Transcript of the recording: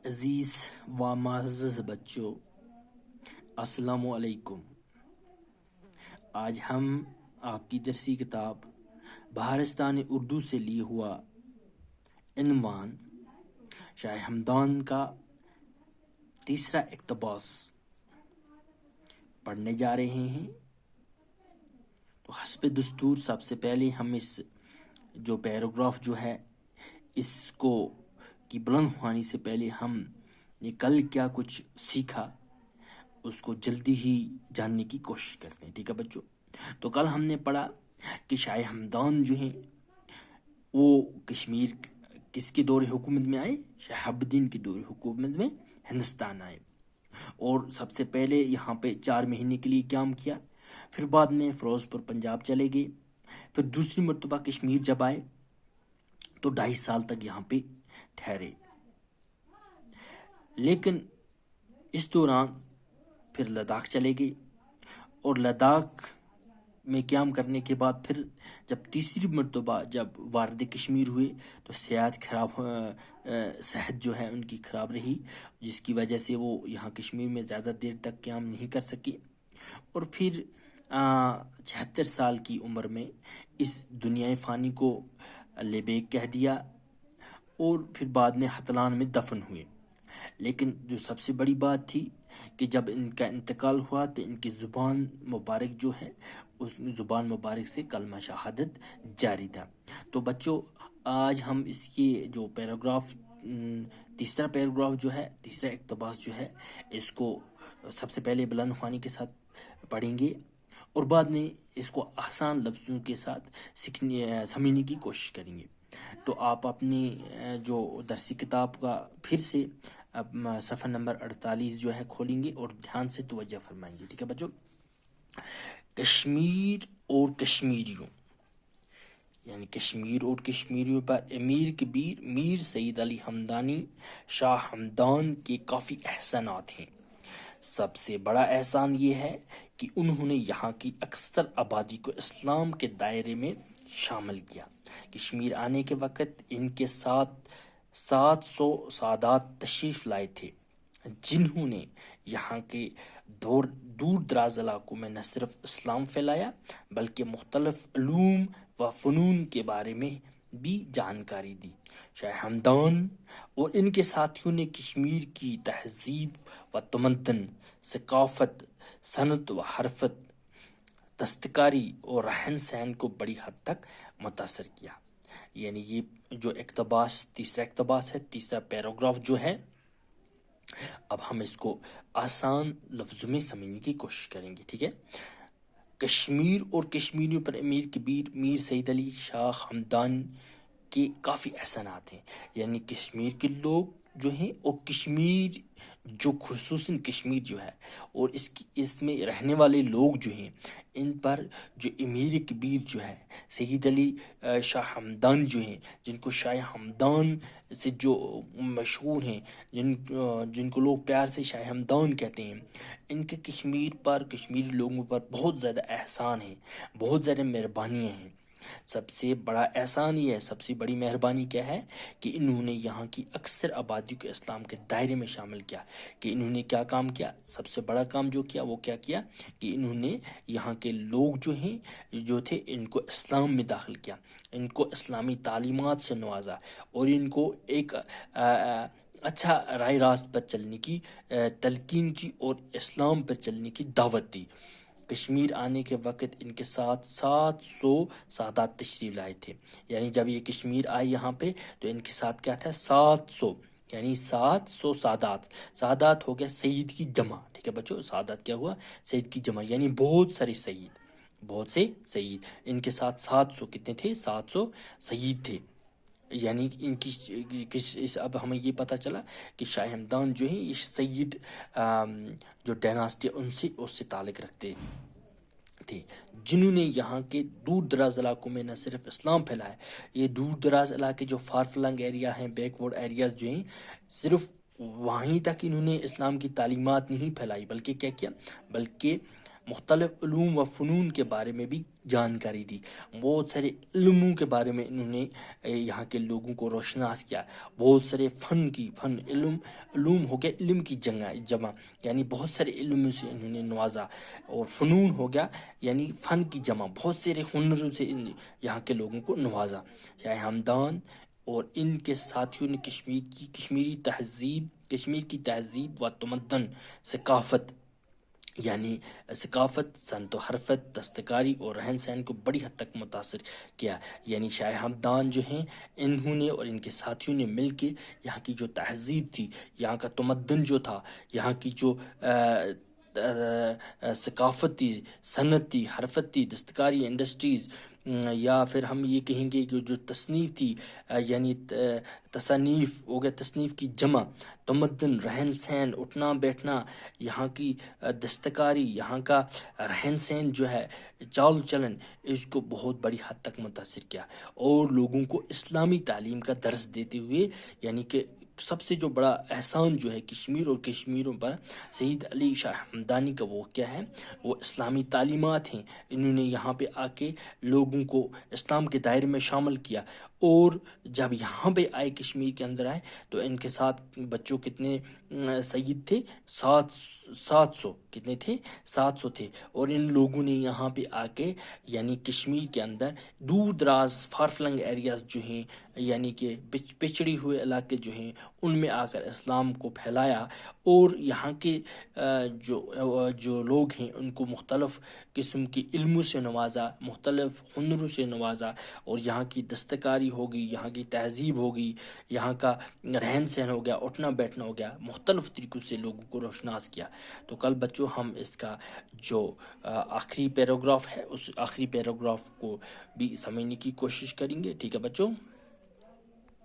عزیز و معزز بچوں، السلام علیکم۔ آج ہم آپ کی درسی کتاب بہارستان اردو سے لی ہوا عنوان شاہ ہمدان کا تیسرا اقتباس پڑھنے جا رہے ہیں۔ تو حسب دستور سب سے پہلے ہم اس جو پیراگراف جو ہے اس کو کی بلند ہونے سے پہلے ہم نے کل کیا کچھ سیکھا اس کو جلدی ہی جاننے کی کوشش کرتے ہیں، ٹھیک ہے بچوں؟ تو کل ہم نے پڑھا کہ شاہ ہمدان جو ہیں وہ کشمیر کس کے دور حکومت میں آئے؟ شہاب الدین کے دور حکومت میں ہندوستان آئے، اور سب سے پہلے یہاں پہ 4 مہینے کے لیے قیام کیا، پھر بعد میں فیروز پور پنجاب چلے گئے، پھر دوسری مرتبہ کشمیر جب آئے تو 2.5 سال تک یہاں پہ ٹھہرے، لیکن اس دوران پھر لداخ چلے گئے، اور لداخ میں قیام کرنے کے بعد پھر جب تیسری مرتبہ جب وارد کشمیر ہوئے تو صحت جو ہے ان کی خراب رہی، جس کی وجہ سے وہ یہاں کشمیر میں زیادہ دیر تک قیام نہیں کر سکے، اور پھر 76 سال کی عمر میں اس دنیا فانی کو لبیک کہہ دیا، اور پھر بعد میں ہتلان میں دفن ہوئے۔ لیکن جو سب سے بڑی بات تھی کہ جب ان کا انتقال ہوا تو ان کی زبان مبارک جو ہے اس زبان مبارک سے کلمہ شہادت جاری تھا۔ تو بچوں آج ہم اس کی جو پیراگراف تیسرا پیراگراف جو ہے، تیسرا اقتباس جو ہے، اس کو سب سے پہلے بلند خوانی کے ساتھ پڑھیں گے، اور بعد میں اس کو آسان لفظوں کے ساتھ سمجھنے کی کوشش کریں گے۔ تو آپ اپنی جو درسی کتاب کا پھر سے صفحہ نمبر 48 جو ہے کھولیں گے اور دھیان سے توجہ فرمائیں گے، ٹھیک ہے بچوں؟ کشمیر اور کشمیریوں، یعنی کشمیر اور کشمیریوں پر امیر کبیر میر سید علی ہمدانی شاہ ہمدان کے کافی احسانات ہیں۔ سب سے بڑا احسان یہ ہے کہ انہوں نے یہاں کی اکثر آبادی کو اسلام کے دائرے میں شامل کیا۔ کشمیر آنے کے وقت ان کے ساتھ 700 سادات تشریف لائے تھے، جنہوں نے یہاں کے دور دراز علاقوں میں نہ صرف اسلام پھیلایا بلکہ مختلف علوم و فنون کے بارے میں بھی جانکاری دی۔ شاہ ہمدان اور ان کے ساتھیوں نے کشمیر کی تہذیب و تمدن، ثقافت، صنعت و حرفت، دستکاری اور رہن سہن کو بڑی حد تک متاثر کیا۔ یعنی یہ جو اقتباس تیسرا اقتباس ہے، تیسرا پیراگراف جو ہے، اب ہم اس کو آسان لفظوں میں سمجھنے کی کوشش کریں گے، ٹھیک ہے؟ کشمیر اور کشمیریوں پر امیر کبیر میر سید علی شاہ ہمدان کے کافی احسانات ہیں۔ یعنی کشمیر کے لوگ جو ہیں اور کشمیر جو خصوصاً کشمیر جو ہے اور اس میں رہنے والے لوگ جو ہیں، ان پر جو امیر کبیر جو ہے سید علی شاہ ہمدان جو ہیں، جن کو شاہ ہمدان سے جو مشہور ہیں، جن کو لوگ پیار سے شاہ ہمدان کہتے ہیں، ان کے کشمیر پر کشمیری لوگوں پر بہت زیادہ احسان ہیں، بہت زیادہ مہربانیاں ہیں۔ سب سے بڑا احسان یہ ہے، سب سے بڑی مہربانی کیا ہے کہ انہوں نے یہاں کی اکثر آبادی کو اسلام کے دائرے میں شامل کیا۔ کہ انہوں نے کیا کام کیا؟ سب سے بڑا کام جو کیا وہ کیا کیا کہ انہوں نے یہاں کے لوگ جو ہیں جو تھے ان کو اسلام میں داخل کیا، ان کو اسلامی تعلیمات سے نوازا، اور ان کو ایک اچھا راہ راست پر چلنے کی تلقین کی اور اسلام پر چلنے کی دعوت دی۔ کشمیر آنے کے وقت ان کے ساتھ 700 سادات تشریف لائے تھے۔ یعنی جب یہ کشمیر آئے یہاں پہ تو ان کے ساتھ کیا تھا؟ 700، یعنی 700 سادات ہو گیا سید کی جمع، ٹھیک ہے بچوں؟ سادات کیا ہوا؟ سید کی جمع، یعنی بہت سارے سید، بہت سے سید۔ ان کے ساتھ 700 کتنے تھے؟ 700 سید تھے۔ یعنی ان کی اب ہمیں یہ پتہ چلا کہ شاہ ہمدان جو ہیں یہ سید جو ڈائناسٹی اس سے تعلق رکھتے تھے، جنہوں نے یہاں کے دور دراز علاقوں میں نہ صرف اسلام پھیلایا، یہ دور دراز علاقے جو فار فلنگ ایریا ہیں، بیک ورڈ ایریاز جو ہیں، صرف وہیں تک انہوں نے اسلام کی تعلیمات نہیں پھیلائی بلکہ کیا کیا؟ بلکہ مختلف علوم و فنون کے بارے میں بھی جانکاری دی، بہت سارے علموں کے بارے میں انہوں نے یہاں کے لوگوں کو روشناس کیا، بہت سارے علوم ہو گیا علم کی جمع، یعنی بہت سارے علموں سے انہوں نے نوازا، اور فنون ہو گیا یعنی فن کی جمع، بہت سارے ہنروں سے یہاں کے لوگوں کو نوازا۔ شاہ ہمدان اور ان کے ساتھیوں نے کشمیر کی تہذیب و تمدن، ثقافت یعنی سنت و حرفت، دستکاری اور رہن سہن کو بڑی حد تک متاثر کیا۔ یعنی شاہ ہمدان جو ہیں انہوں نے اور ان کے ساتھیوں نے مل کے یہاں کی جو تہذیب تھی، یہاں کا تمدن جو تھا، یہاں کی جو ثقافت تھی، صنعت تھی، حرفت تھی، دستکاری انڈسٹریز، یا پھر ہم یہ کہیں گے کہ جو تصنیف تھی، یعنی تصنیف ہو گیا، تصنیف کی جمع، تمدن، رہن سہن، اٹھنا بیٹھنا، یہاں کی دستکاری، یہاں کا رہن سہن جو ہے، چال چلن، اس کو بہت بڑی حد تک متاثر کیا، اور لوگوں کو اسلامی تعلیم کا درس دیتے ہوئے، یعنی کہ سب سے جو بڑا احسان جو ہے کشمیر اور کشمیروں پر سید علی شاہ ہمدانی کا، وہ کیا ہے؟ وہ اسلامی تعلیمات ہیں۔ انہوں نے یہاں پہ آ کے لوگوں کو اسلام کے دائرے میں شامل کیا، اور جب یہاں پہ آئے، کشمیر کے اندر آئے، تو ان کے ساتھ بچوں کتنے سید تھے؟ 700 کتنے تھے؟ 700 تھے، اور ان لوگوں نے یہاں پہ آ کے یعنی کشمیر کے اندر دور دراز فار فلنگ ایریاز جو ہیں، یعنی کہ پچھڑی ہوئے علاقے جو ہیں، ان میں آ کر اسلام کو پھیلایا، اور یہاں کے جو لوگ ہیں ان کو مختلف قسم کی علموں سے نوازا، مختلف ہنروں سے نوازا، اور یہاں کی دستکاری ہوگی، یہاں کی تہذیب ہوگی، یہاں کا رہن سہن ہو گیا، اٹھنا بیٹھنا ہو گیا، مختلف طریقوں سے لوگوں کو روشناس کیا۔ تو کل بچوں ہم اس کا جو آخری پیراگراف ہے، اس آخری پیراگراف کو بھی سمجھنے کی کوشش کریں گے، ٹھیک ہے بچوں؟